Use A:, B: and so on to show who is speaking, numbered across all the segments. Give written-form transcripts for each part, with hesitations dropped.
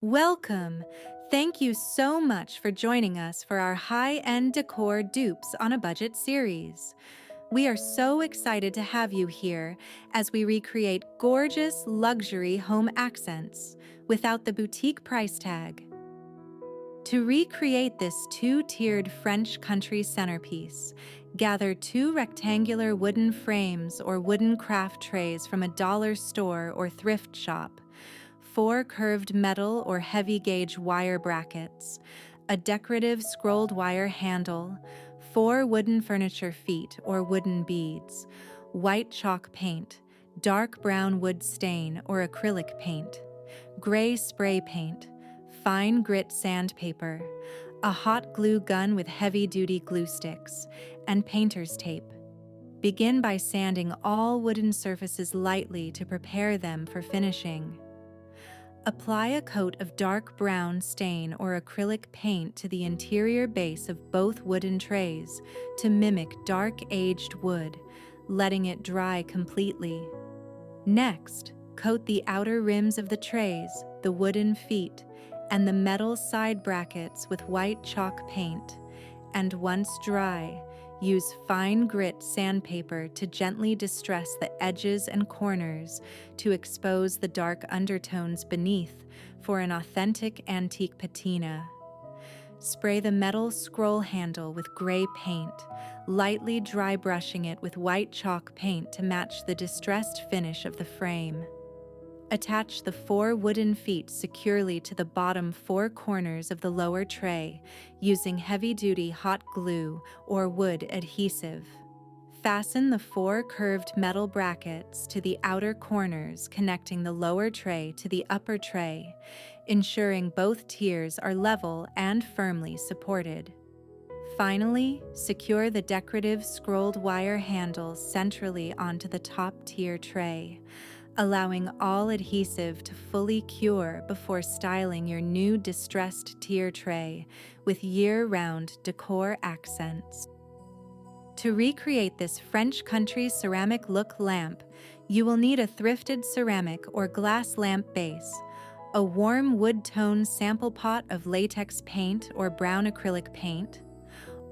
A: Welcome! Thank you so much for joining us for our high-end decor dupes on a budget series. We are so excited to have you here as we recreate gorgeous luxury home accents without the boutique price tag. To recreate this two-tiered French country centerpiece, gather two rectangular wooden frames or wooden craft trays from a dollar store or thrift shop, four curved metal or heavy-gauge wire brackets, a decorative scrolled wire handle, four wooden furniture feet or wooden beads, white chalk paint, dark brown wood stain or acrylic paint, gray spray paint, fine grit sandpaper, a hot glue gun with heavy-duty glue sticks, and painter's tape. Begin by sanding all wooden surfaces lightly to prepare them for finishing. Apply a coat of dark brown stain or acrylic paint to the interior base of both wooden trays to mimic dark aged wood, letting it dry completely. Next, coat the outer rims of the trays, the wooden feet, and the metal side brackets with white chalk paint, and once dry, use fine grit sandpaper to gently distress the edges and corners to expose the dark undertones beneath for an authentic antique patina. Spray the metal scroll handle with gray paint, lightly dry brushing it with white chalk paint to match the distressed finish of the frame. Attach the four wooden feet securely to the bottom four corners of the lower tray using heavy-duty hot glue or wood adhesive. Fasten the four curved metal brackets to the outer corners connecting the lower tray to the upper tray, ensuring both tiers are level and firmly supported. Finally, secure the decorative scrolled wire handle centrally onto the top tier tray, allowing all adhesive to fully cure before styling your new distressed tier tray with year-round decor accents. To recreate this French country ceramic look lamp, you will need a thrifted ceramic or glass lamp base, a warm wood tone sample pot of latex paint or brown acrylic paint,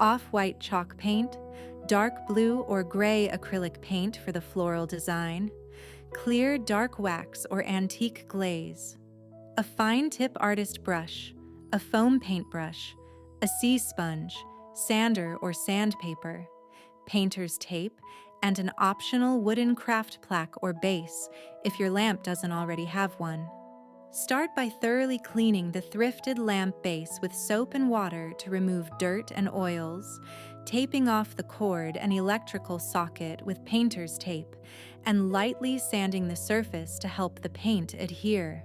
A: off-white chalk paint, dark blue or gray acrylic paint for the floral design, clear dark wax or antique glaze, a fine tip artist brush, a foam paintbrush, a sea sponge, sander or sandpaper, painter's tape, and an optional wooden craft plaque or base if your lamp doesn't already have one. Start by thoroughly cleaning the thrifted lamp base with soap and water to remove dirt and oils, taping off the cord and electrical socket with painter's tape, and lightly sanding the surface to help the paint adhere.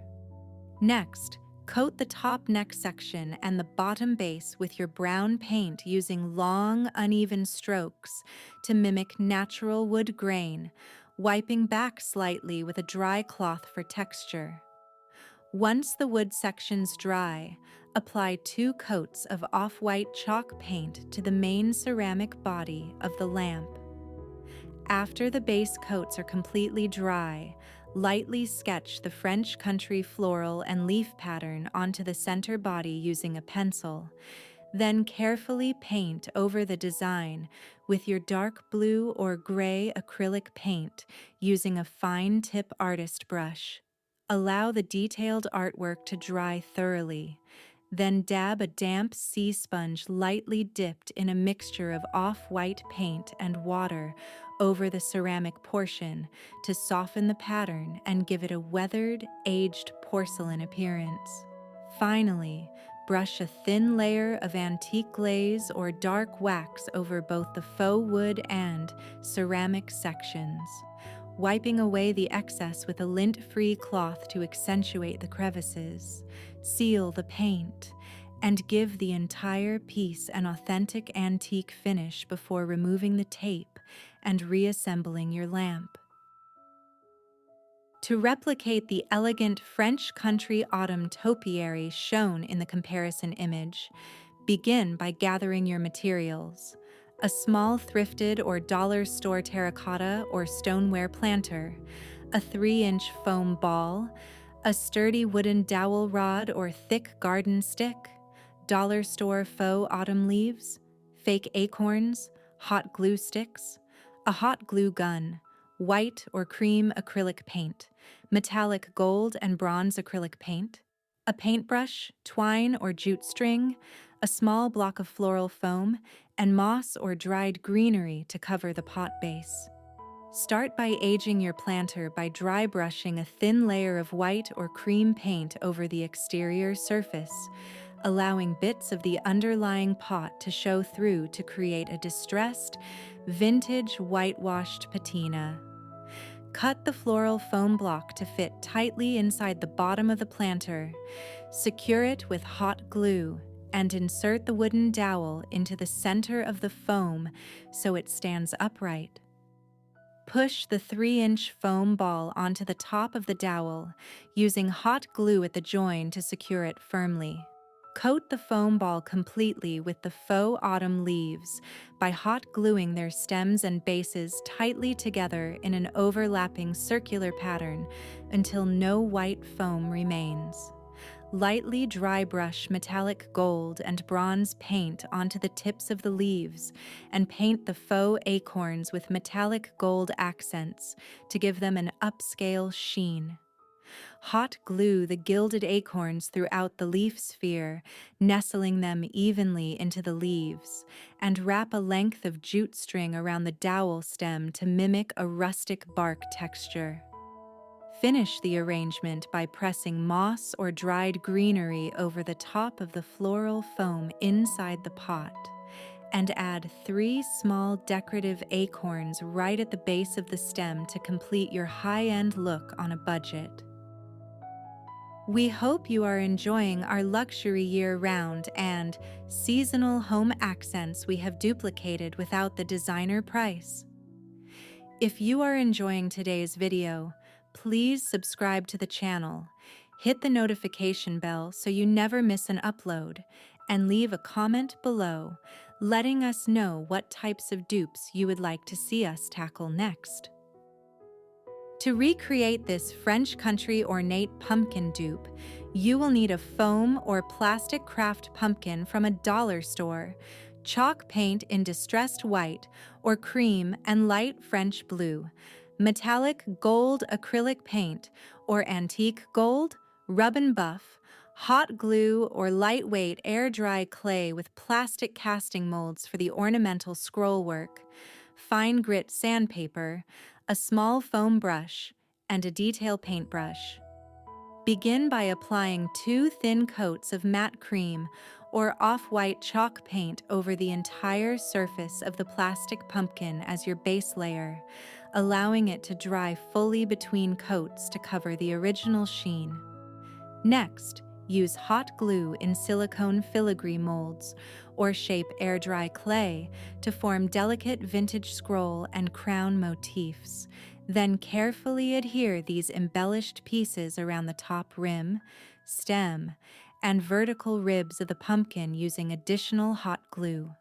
A: Next, coat the top neck section and the bottom base with your brown paint using long, uneven strokes to mimic natural wood grain, wiping back slightly with a dry cloth for texture. Once the wood sections dry, apply 2 coats of off-white chalk paint to the main ceramic body of the lamp. After the base coats are completely dry, lightly sketch the French country floral and leaf pattern onto the center body using a pencil. Then carefully paint over the design with your dark blue or gray acrylic paint using a fine tip artist brush. Allow the detailed artwork to dry thoroughly. Then dab a damp sea sponge lightly dipped in a mixture of off-white paint and water over the ceramic portion to soften the pattern and give it a weathered, aged porcelain appearance. Finally, brush a thin layer of antique glaze or dark wax over both the faux wood and ceramic sections, wiping away the excess with a lint-free cloth to accentuate the crevices. Seal the paint, and give the entire piece an authentic antique finish before removing the tape and reassembling your lamp. To replicate the elegant French country autumn topiary shown in the comparison image, begin by gathering your materials: a small thrifted or dollar store terracotta or stoneware planter, a 3-inch foam ball, A sturdy wooden dowel rod or thick garden stick, dollar store faux autumn leaves, fake acorns, hot glue sticks, a hot glue gun, white or cream acrylic paint, metallic gold and bronze acrylic paint, a paintbrush, twine or jute string, a small block of floral foam, and moss or dried greenery to cover the pot base. Start by aging your planter by dry brushing a thin layer of white or cream paint over the exterior surface, allowing bits of the underlying pot to show through to create a distressed, vintage whitewashed patina. Cut the floral foam block to fit tightly inside the bottom of the planter, secure it with hot glue, and insert the wooden dowel into the center of the foam so it stands upright. Push the 3-inch foam ball onto the top of the dowel, using hot glue at the join to secure it firmly. Coat the foam ball completely with the faux autumn leaves by hot gluing their stems and bases tightly together in an overlapping circular pattern until no white foam remains. Lightly dry brush metallic gold and bronze paint onto the tips of the leaves and paint the faux acorns with metallic gold accents to give them an upscale sheen. Hot glue the gilded acorns throughout the leaf sphere, nestling them evenly into the leaves, and wrap a length of jute string around the dowel stem to mimic a rustic bark texture. Finish the arrangement by pressing moss or dried greenery over the top of the floral foam inside the pot, and add 3 small decorative acorns right at the base of the stem to complete your high-end look on a budget. We hope you are enjoying our luxury year-round and seasonal home accents we have duplicated without the designer price. If you are enjoying today's video, please subscribe to the channel, hit the notification bell so you never miss an upload, and leave a comment below, letting us know what types of dupes you would like to see us tackle next. To recreate this French Country ornate pumpkin dupe, you will need a foam or plastic craft pumpkin from a dollar store, chalk paint in distressed white or cream and light French blue, metallic gold acrylic paint or antique gold, rub and buff, hot glue or lightweight air-dry clay with plastic casting molds for the ornamental scroll work, fine grit sandpaper, a small foam brush, and a detail paintbrush. Begin by applying 2 thin coats of matte cream or off-white chalk paint over the entire surface of the plastic pumpkin as your base layer, allowing it to dry fully between coats to cover the original sheen. Next, use hot glue in silicone filigree molds or shape air-dry clay to form delicate vintage scroll and crown motifs. Then carefully adhere these embellished pieces around the top rim, stem, and vertical ribs of the pumpkin using additional hot glue.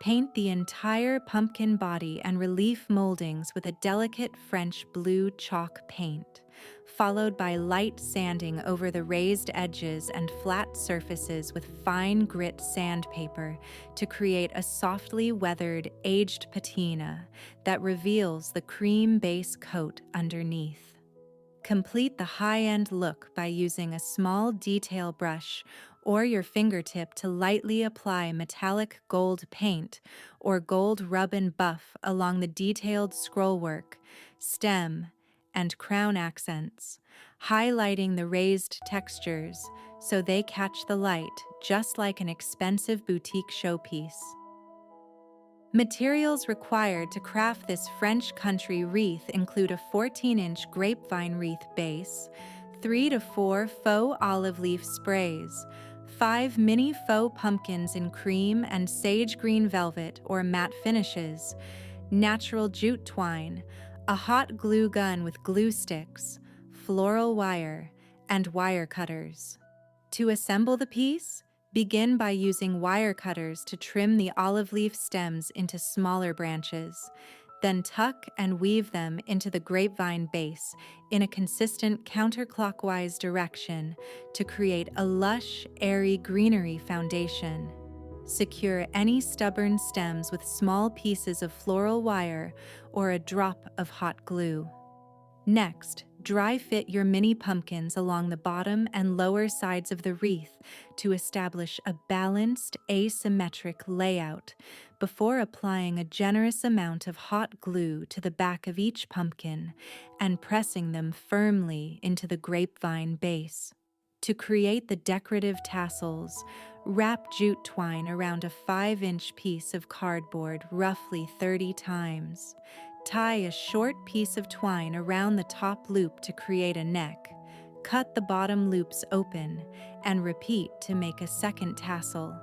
A: Paint the entire pumpkin body and relief moldings with a delicate French blue chalk paint, followed by light sanding over the raised edges and flat surfaces with fine grit sandpaper to create a softly weathered, aged patina that reveals the cream base coat underneath. Complete the high-end look by using a small detail brush or your fingertip to lightly apply metallic gold paint or gold rub and buff along the detailed scrollwork, stem, and crown accents, highlighting the raised textures so they catch the light just like an expensive boutique showpiece. Materials required to craft this French country wreath include a 14-inch grapevine wreath base, 3 to 4 faux olive leaf sprays, 5 mini faux pumpkins in cream and sage green velvet or matte finishes, natural jute twine, a hot glue gun with glue sticks, floral wire, and wire cutters. To assemble the piece, begin by using wire cutters to trim the olive leaf stems into smaller branches. Then tuck and weave them into the grapevine base in a consistent counterclockwise direction to create a lush, airy greenery foundation. Secure any stubborn stems with small pieces of floral wire or a drop of hot glue. Next, dry fit your mini pumpkins along the bottom and lower sides of the wreath to establish a balanced, asymmetric layout before applying a generous amount of hot glue to the back of each pumpkin and pressing them firmly into the grapevine base. To create the decorative tassels, wrap jute twine around a 5-inch piece of cardboard roughly 30 times. Tie a short piece of twine around the top loop to create a neck. Cut the bottom loops open and repeat to make a second tassel.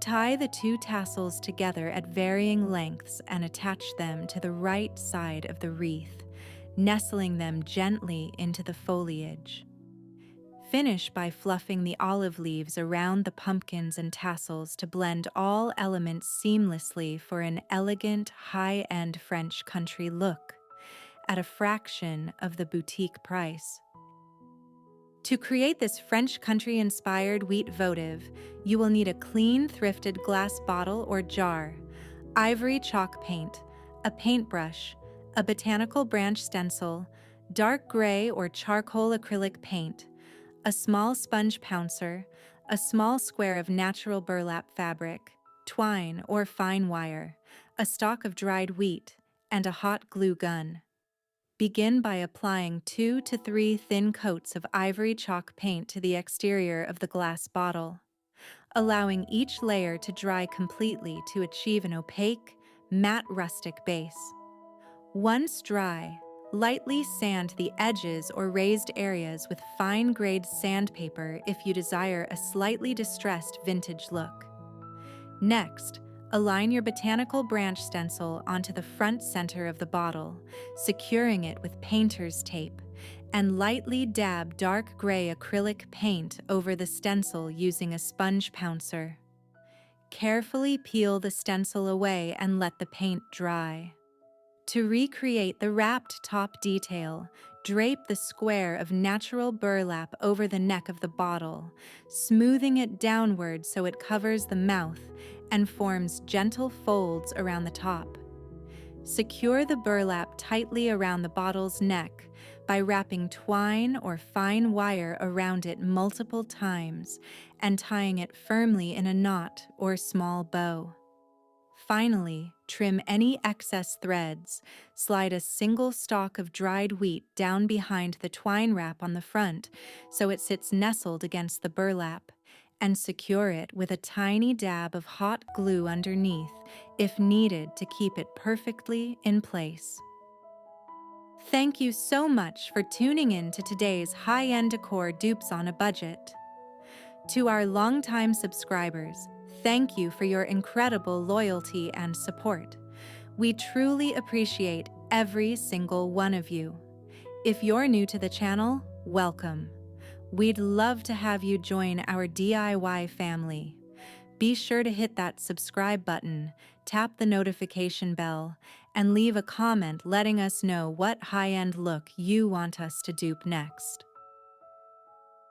A: Tie the 2 tassels together at varying lengths and attach them to the right side of the wreath, nestling them gently into the foliage. Finish by fluffing the olive leaves around the pumpkins and tassels to blend all elements seamlessly for an elegant, high-end French country look at a fraction of the boutique price. To create this French country-inspired wheat votive, you will need a clean, thrifted glass bottle or jar, ivory chalk paint, a paintbrush, a botanical branch stencil, dark gray or charcoal acrylic paint, a small sponge pouncer, a small square of natural burlap fabric, twine or fine wire, a stalk of dried wheat, and a hot glue gun. Begin by applying 2 to 3 thin coats of ivory chalk paint to the exterior of the glass bottle, allowing each layer to dry completely to achieve an opaque, matte rustic base. Once dry, lightly sand the edges or raised areas with fine-grained sandpaper if you desire a slightly distressed vintage look. Next, align your botanical branch stencil onto the front center of the bottle, securing it with painter's tape, and lightly dab dark gray acrylic paint over the stencil using a sponge pouncer. Carefully peel the stencil away and let the paint dry. To recreate the wrapped top detail, drape the square of natural burlap over the neck of the bottle, smoothing it downward so it covers the mouth and forms gentle folds around the top. Secure the burlap tightly around the bottle's neck by wrapping twine or fine wire around it multiple times and tying it firmly in a knot or small bow. Finally, trim any excess threads, slide a single stalk of dried wheat down behind the twine wrap on the front so it sits nestled against the burlap, and secure it with a tiny dab of hot glue underneath if needed to keep it perfectly in place. Thank you so much for tuning in to today's high-end decor dupes on a budget. To our longtime subscribers, thank you for your incredible loyalty and support. We truly appreciate every single one of you. If you're new to the channel, welcome. We'd love to have you join our DIY family. Be sure to hit that subscribe button, tap the notification bell, and leave a comment letting us know what high-end look you want us to dupe next.